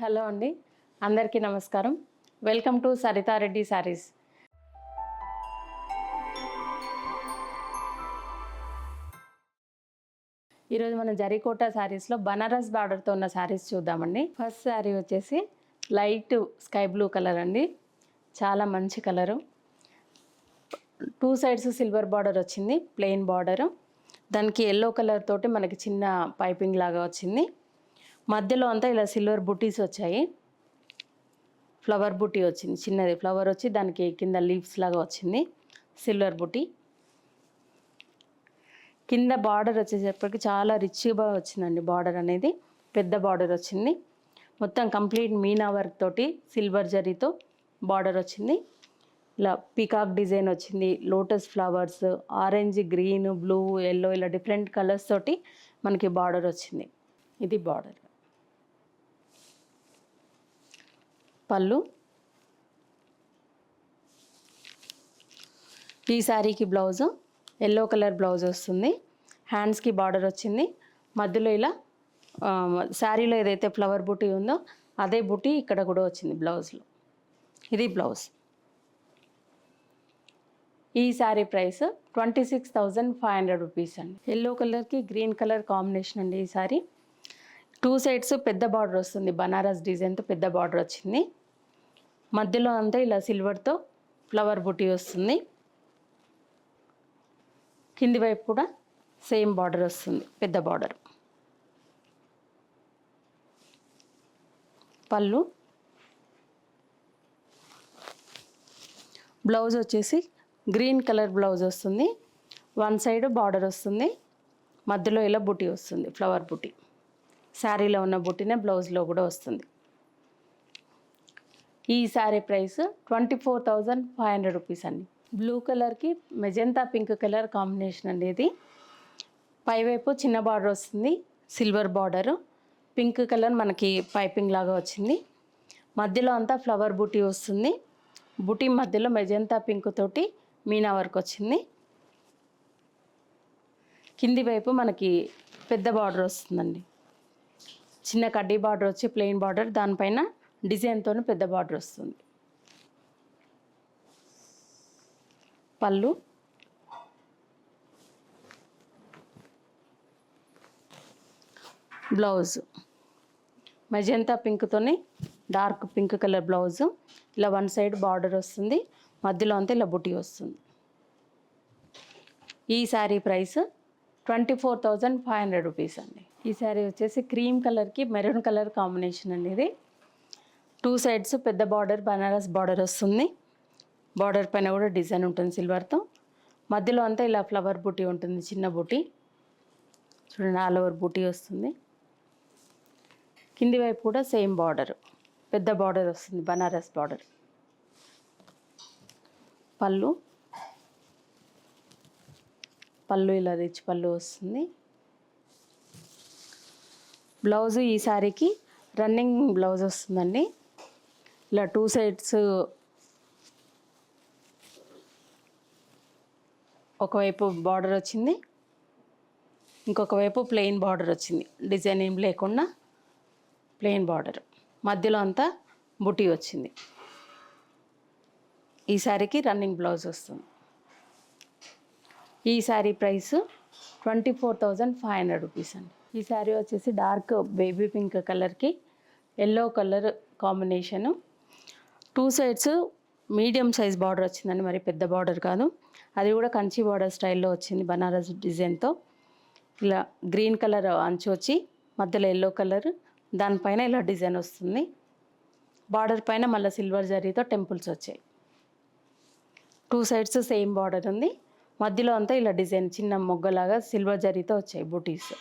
Hello అండి, అందరికీ నమస్కారం. Welcome to Saritha Reddy saris. ఈరోజు మనం జరీకోట శారీస్లో బనారస్ బార్డర్తో ఉన్న శారీస్ చూద్దామండి. ఫస్ట్ శారీ వచ్చేసి లైట్ స్కై బ్లూ కలర్ అండి, చాలా మంచి కలరు. 2 సైడ్స్ సిల్వర్ బార్డర్ వచ్చింది, ప్లెయిన్ బార్డరు. దానికి ఎల్లో కలర్ తోటి మనకి చిన్న పైపింగ్ లాగా వచ్చింది. మధ్యలో అంతా ఇలా సిల్వర్ బుటీస్ వచ్చాయి. ఫ్లవర్ బుటీ వచ్చింది, చిన్నది ఫ్లవర్ వచ్చి దానికి కింద లీవ్స్ లాగా వచ్చింది, సిల్వర్ బుటీ. కింద బార్డర్ వచ్చేసరికి చాలా రిచ్గా వచ్చిందండి. బార్డర్ అనేది పెద్ద బార్డర్ వచ్చింది. మొత్తం కంప్లీట్ మీనా వర్క్ తోటి సిల్వర్ జరీతో బార్డర్ వచ్చింది. ఇలా పీకాక్ డిజైన్ వచ్చింది, lotus flowers, orange, green, blue, yellow ఇలా డిఫరెంట్ కలర్స్ తోటి మనకి బార్డర్ వచ్చింది. ఇది బార్డర్. పళ్ళు. ఈ శారీకి బ్లౌజు ఎల్లో కలర్ బ్లౌజ్ వస్తుంది. హ్యాండ్స్కి బార్డర్ వచ్చింది. మధ్యలో ఇలా శారీలో ఏదైతే ఫ్లవర్ బుటీ ఉందో అదే బుటీ ఇక్కడ కూడా వచ్చింది బ్లౌజ్లో. ఇది బ్లౌజ్. ఈ శారీ ప్రైస్ 26,500 రూపీస్ అండి. ఎల్లో కలర్కి గ్రీన్ కలర్ కాంబినేషన్ అండి ఈ శారీ. 2 సైడ్స్ పెద్ద బార్డర్ వస్తుంది, బనారస్ డిజైన్తో పెద్ద బార్డర్ వచ్చింది. మధ్యలో అంతా ఇలా సిల్వర్తో ఫ్లవర్ బుటీ వస్తుంది. కింది వైపు కూడా సేమ్ బార్డర్ వస్తుంది, పెద్ద బార్డర్. పళ్ళు. బ్లౌజ్ వచ్చేసి గ్రీన్ కలర్ బ్లౌజ్ వస్తుంది. 1 సైడ్ బార్డర్ వస్తుంది, మధ్యలో ఇలా బుటీ వస్తుంది, ఫ్లవర్ బుటీ. శారీలో ఉన్న బుటీనే బ్లౌజ్లో కూడా వస్తుంది. ఈ శారీ ప్రైస్ 24,500 రూపీస్ అండి. బ్లూ కలర్కి మెజెంతా పింక్ కలర్ కాంబినేషన్ అండి ఇది. పైవైపు చిన్న బార్డర్ వస్తుంది, సిల్వర్ బార్డరు. పింక్ కలర్ మనకి పైపింగ్ లాగా వచ్చింది. మధ్యలో అంతా ఫ్లవర్ బుటీ వస్తుంది. బుటీ మధ్యలో మెజెంతా పింక్ తోటి మీనా వర్క్ వచ్చింది. కింది వైపు మనకి పెద్ద బార్డర్ వస్తుందండి, చిన్న కడ్డీ బార్డర్ వచ్చి ప్లెయిన్ బార్డర్, దానిపైన డిజైన్తో పెద్ద బార్డర్ వస్తుంది. పళ్ళు. బ్లౌజ్ మెజెంతా పింక్తోనే డార్క్ పింక్ కలర్ బ్లౌజు. ఇలా 1 సైడ్ బార్డర్ వస్తుంది, మధ్యలో అంతా ఇలా బుటీ వస్తుంది. ఈ శారీ ప్రైస్ 24,500 రూపీస్ అండి. ఈ శారీ వచ్చేసి క్రీమ్ కలర్కి మెరూన్ కలర్ కాంబినేషన్ అండి ఇది. 2 సైడ్స్ పెద్ద బార్డర్ బనారస్ బార్డర్ వస్తుంది. బార్డర్ పైన కూడా డిజైన్ ఉంటుంది సిల్వర్తో. మధ్యలో అంతా ఇలా ఫ్లవర్ బుటీ ఉంటుంది, చిన్న బుటీ. చూడండి, ఆల్ ఓవర్ బుటీ వస్తుంది. కింది వైపు కూడా సేమ్ బార్డర్, పెద్ద బార్డర్ వస్తుంది, బనారస్ బార్డర్. పళ్ళు. పళ్ళు ఇలా రిచ్ పళ్ళు వస్తుంది. బ్లౌజు ఈ శారీకి రన్నింగ్ బ్లౌజ్ వస్తుందండి. ఇలా 2 సైడ్స్ ఒకవైపు బార్డర్ వచ్చింది, ఇంకొక వైపు ప్లెయిన్ బార్డర్ వచ్చింది, డిజైన్ ఏం లేకుండా ప్లెయిన్ బార్డర్. మధ్యలో అంతా బుటీ వచ్చింది. ఈ శారీకి రన్నింగ్ బ్లౌజ్ వస్తుంది. ఈ శారీ ప్రైస్ 24,500 రూపీస్ అండి. ఈ శారీ వచ్చేసి డార్క్ బేబీ పింక్ కలర్కి yellow colour combination. 2 sides medium size border వచ్చిందండి, మరి పెద్ద బార్డర్ కాదు. అది కూడా కంచి బార్డర్ స్టైల్లో వచ్చింది, బనారస్ డిజైన్తో. ఇలా గ్రీన్ కలర్ అంచు వచ్చి మధ్యలో ఎల్లో కలర్, దానిపైన ఇలా డిజైన్ వస్తుంది. బార్డర్ పైన మళ్ళీ సిల్వర్ జరీతో టెంపుల్స్ వచ్చాయి. 2 సైడ్స్ సేమ్ బార్డర్ ఉంది, మధ్యలో అంతా ఇలా డిజైన్ చిన్న మొగ్గలాగా సిల్వర్ జరీతో వచ్చాయి బూటీస్.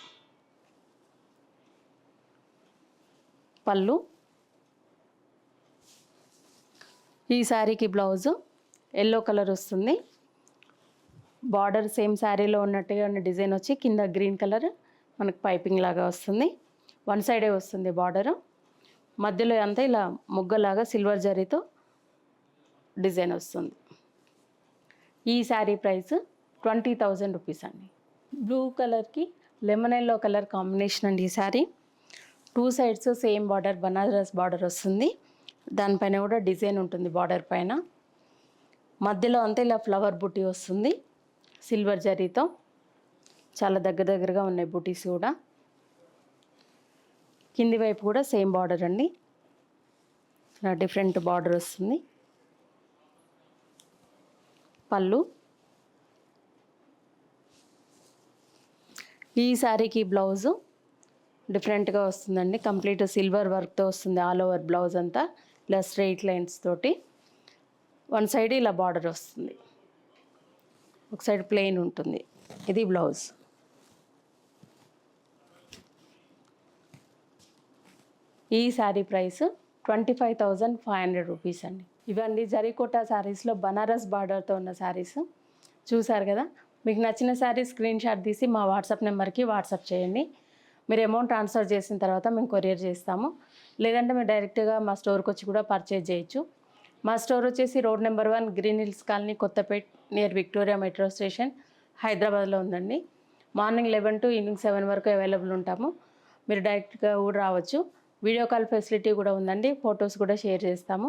పళ్ళు. ఈ శారీకి బ్లౌజు ఎల్లో కలర్ వస్తుంది. బార్డర్ సేమ్ శారీలో ఉన్నట్టుగా డిజైన్ వచ్చి కింద గ్రీన్ కలర్ మనకు పైపింగ్ లాగా వస్తుంది. 1 సైడే వస్తుంది బార్డరు. మధ్యలో అంతా ఇలా మొగ్గలాగా సిల్వర్ జరీతో డిజైన్ వస్తుంది. ఈ శారీ ప్రైస్ 20,000 రూపీస్ అండి. బ్లూ కలర్కి లెమన్ ఎల్లో కలర్ కాంబినేషన్ అండి ఈ sari. 2 sides same border, Banaras border వస్తుంది. దానిపైన కూడా డిజైన్ ఉంటుంది బార్డర్ పైన. మధ్యలో అంతా ఇలా ఫ్లవర్ బుటీ వస్తుంది సిల్వర్ జరీతో. చాలా దగ్గరగా ఉన్నాయి బుటీస్ కూడా. కింది వైపు కూడా సేమ్ బార్డర్ అండి, డిఫరెంట్ బార్డర్ వస్తుంది. పళ్ళు. ఈ శారీకి బ్లౌజు డిఫరెంట్గా వస్తుందండి. కంప్లీట్ సిల్వర్ వర్క్తో వస్తుంది. ఆల్ ఓవర్ బ్లౌజ్ అంతా ఇలా స్ట్రెయిట్ లైన్స్ తోటి. వన్ సైడ్ ఇలా బార్డర్ వస్తుంది, ఒక సైడ్ ప్లెయిన్ ఉంటుంది. ఇది బ్లౌజ్. ఈ శారీ ప్రైస్ 25,500 రూపీస్ అండి. ఇవన్నీ జరీకోటా శారీస్లో బనారస్ బార్డర్తో ఉన్న శారీస్ చూసారు కదా. మీకు నచ్చిన శారీ స్క్రీన్ షాట్ తీసి మా వాట్సాప్ నెంబర్కి వాట్సాప్ చేయండి. మీరు అమౌంట్ ట్రాన్స్ఫర్ చేసిన తర్వాత మేము కొరియర్ చేస్తాము. లేదంటే మీరు డైరెక్ట్గా మా స్టోర్కి వచ్చి కూడా పర్చేజ్ చేయొచ్చు. మా స్టోర్ వచ్చేసి road number 1, green hills colony, Kothapet, near Victoria metro station, హైదరాబాద్లో ఉందండి. మార్నింగ్ 11 to ఈవినింగ్ 7 వరకు అవైలబుల్ ఉంటాము. మీరు డైరెక్ట్గా కూడా రావచ్చు. వీడియో కాల్ ఫెసిలిటీ కూడా ఉందండి. ఫొటోస్ కూడా షేర్ చేస్తాము.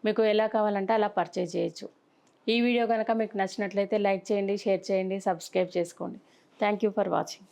మీకు ఎలా కావాలంటే అలా పర్చేజ్ చేయొచ్చు. ఈ వీడియో కనుక మీకు నచ్చినట్లయితే లైక్ చేయండి, షేర్ చేయండి, సబ్స్క్రైబ్ చేసుకోండి. Thank you for watching.